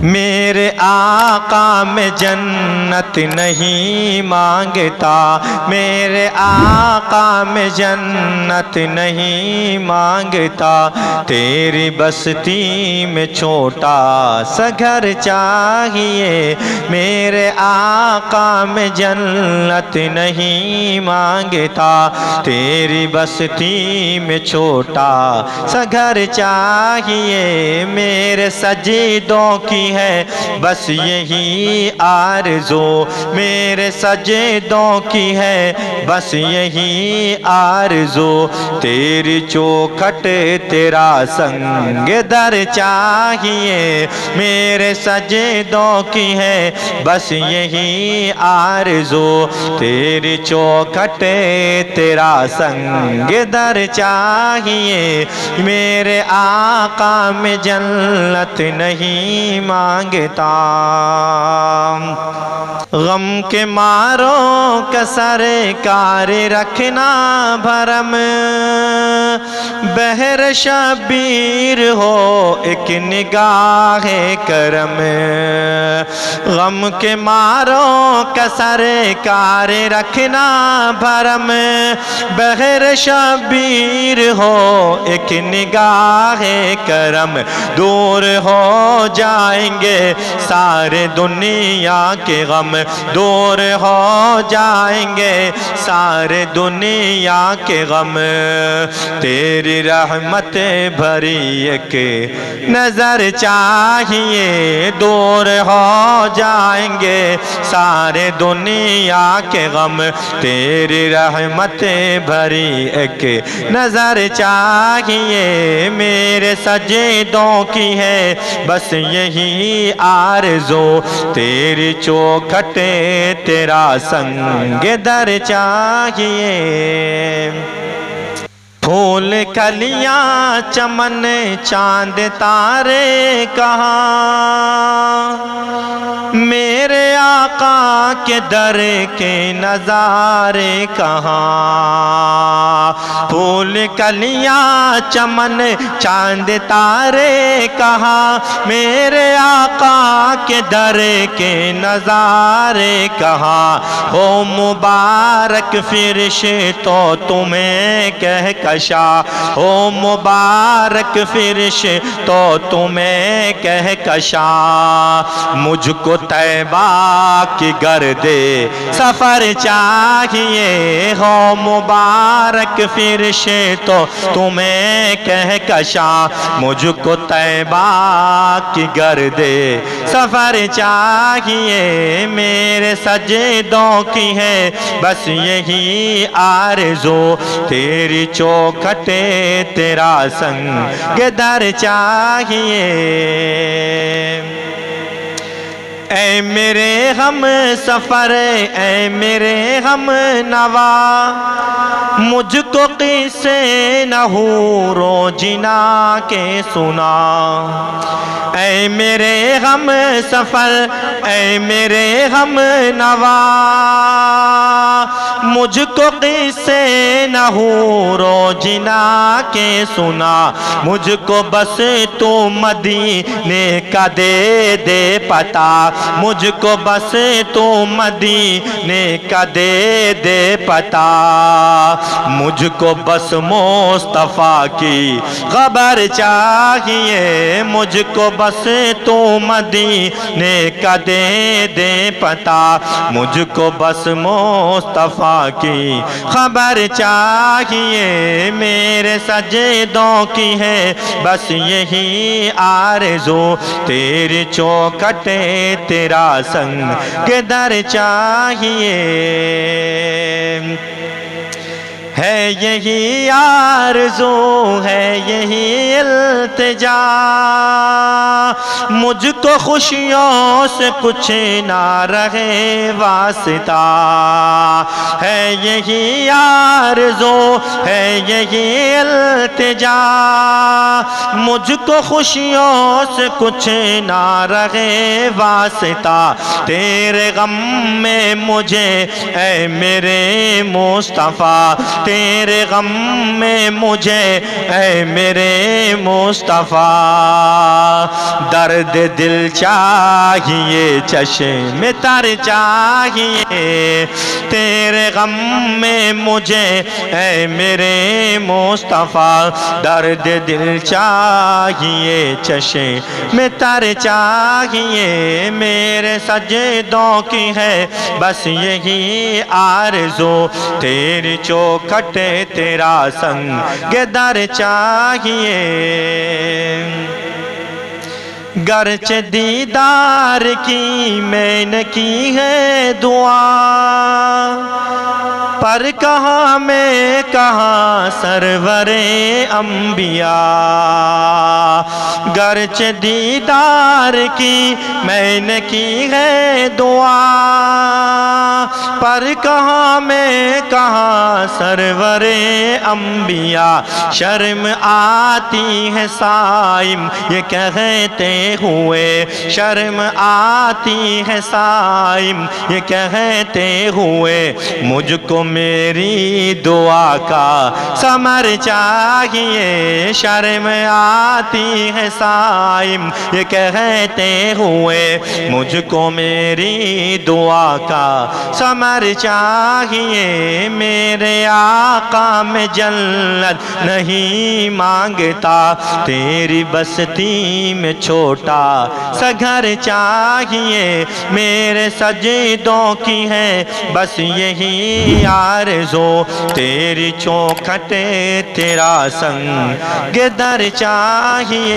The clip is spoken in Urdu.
میرے آقا میں جنت نہیں مانگتا، میرے آقا میں جنت نہیں مانگتا، تیری بستی میں چھوٹا سا گھر چاہیے۔ میرے آقا میں جنت نہیں مانگتا، تیری بستی میں چھوٹا سا گھر چاہیے۔ میرے سجدوں کی ہے بس یہی آرزو، میرے سجدوں کی ہے بس یہی آرزو، تیری چوکھٹ تیرا سنگ در چاہیے۔ میرے سجدوں کی ہے بس یہی آرزو، تیری چوکھٹ تیرا سنگ در چاہیے۔ میرے آقا میں جنت نہیں مانگتا، غم کے ماروں کا سرکار رکھنا بھرم، بہر شبیر ہو ایک نگاہ کرم۔ غم کے ماروں کا سرکار رکھنا بھرم، بہر شبیر ہو ایک نگاہ کرم۔ دور ہو جائیں گے سارے دنیا کے غم، دور ہو جائیں گے سارے دنیا کے غم، تیری رحمت بھری ایک نظر چاہیے۔ دور ہو جائیں گے سارے دنیا کے غم، تیری رحمت بھری ایک نظر چاہیے۔ میرے سجدوں کی ہے بس یہی آرزو، تیری چوکھٹ تیرا سنگ در چاہیے۔ پھول کلیاں چمن چاند تارے کہاں، میرے آقا کے در کے نظارے کہاں۔ پھول کلیاں چمن چاند تارے کہاں، میرے آقا کے در کے نظارے کہاں۔ ہو مبارک فرش تو تمہیں کہکشا، ہو مبارک فرش تو تمہیں کہکشا، مجھ کو طیبہ کی گرد سفر چاہیے۔ ہو مبارک فرش تو تمہیں کہکشا، مجھ کو طیبہ کی گرد سفر چاہیے۔ میرے سجدوں کی ہے بس یہی آرزو، تیری چوکھٹ تیرا سنگ در چاہیے۔ اے میرے ہم سفر، اے میرے ہم نوا، مجھ کو قصے نحور و جنا کے سنا۔ اے میرے ہم سفر، اے میرے ہم نوا، مجھ کو قصے نحور و جنا کے سنا۔ مجھ کو بس تو مدینے کا دے دے پتہ، مجھ کو بس تو مدینے کا دے دے پتہ، مجھ کو بس مصطفیٰ کی خبر چاہیے۔ مجھ کو بس تو مدینے کا دے دے پتہ، مجھ کو بس مصطفیٰ کی خبر چاہیے۔ میرے سجدوں کی ہے بس یہی آرزو، تیری چوکھٹ تیرا سنگ در چاہیے۔ ہے یہی آرزو، ہے یہی التجا، مجھ کو خوشیوں سے کچھ نہ رہے واسطہ۔ ہے یہی آرزو، ہے یہی التجا، مجھ کو خوشیوں سے کچھ نہ رہے واسطہ۔ تیرے غم میں مجھے اے میرے مصطفیٰ، تیرے غم میں مجھے اے میرے مصطفیٰ درد دل چاہیے چشم تر چاہیے تیرے غم میں مجھے اے میرے مصطفیٰ درد دل چاہیے چشم تر چاہیے میرے سجدوں کی ہے بس یہی آرزو تیری چوکھٹ تیرا سنگ در چاہیے گرچہ دیدار کی میں نے کی ہے دعا پر کہاں میں کہاں سرور انبیاء گرچہ دیدار کی میں نے کی ہے دعا پر کہاں میں کہاں سرور انبیاء شرم آتی ہے صائم یہ کہتے ہوئے شرم آتی ہے صائم یہ کہتے ہوئے مجھ کو میری دعا کا ثمر چاہیے شرم آتی ہے صائم یہ کہتے ہوئے مجھ کو میری دعا کا ثمر چاہیے میرے آقا میں جنت نہیں مانگتا تیری بستی میں چھوٹا سا گھر چاہیے میرے سجدوں کی ہے بس یہی آرزو تیری چوکھٹ تیرا سنگ در چاہیے